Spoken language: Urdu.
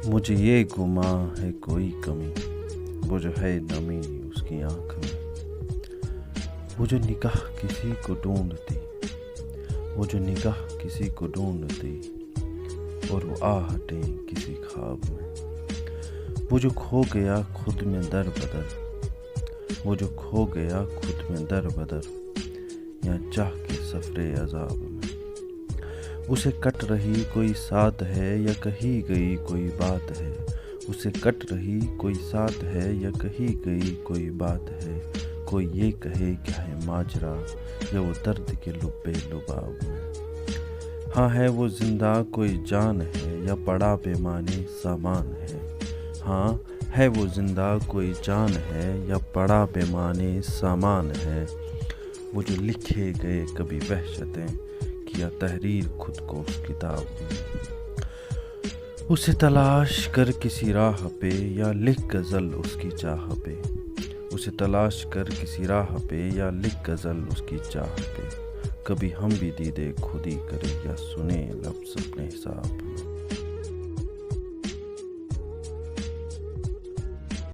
مجھے یہ گما ہے کوئی کمی، وہ جو ہے نمی اس کی آنکھ میں، وہ جو نگاہ کسی کو ڈھونڈتی، وہ جو نگاہ کسی کو ڈھونڈتی اور وہ آہٹیں کسی خواب میں، وہ جو کھو گیا خود میں در بدر، وہ جو کھو گیا خود میں در بدر یا چاہ کے سفر عذاب میں، اسے کٹ رہی کوئی ساتھ ہے یا کہی گئی کوئی بات ہے، اسے کٹ رہی کوئی ساتھ ہے یا کہی گئی کوئی بات ہے، کوئی یہ کہے کیا ہے ماجرا یا وہ درد کے لبے لباب میں، ہاں ہے وہ زندہ کوئی جان ہے یا پڑا پیمانے سامان ہے، ہاں ہے وہ زندہ کوئی جان ہے یا پڑا پیمانے سامان ہے، وہ جو لکھے گئے کبھی وحشتیں کیا تحریر خود کو اس کتاب میں، اسے تلاش کر کسی راہ پہ یا لکھ غزل اس کی چاہ پہ، اسے تلاش کر کسی راہ پہ یا لکھ غزل اس کی چاہ پہ، کبھی ہم بھی دیدے خودی کرے یا سنے لفظ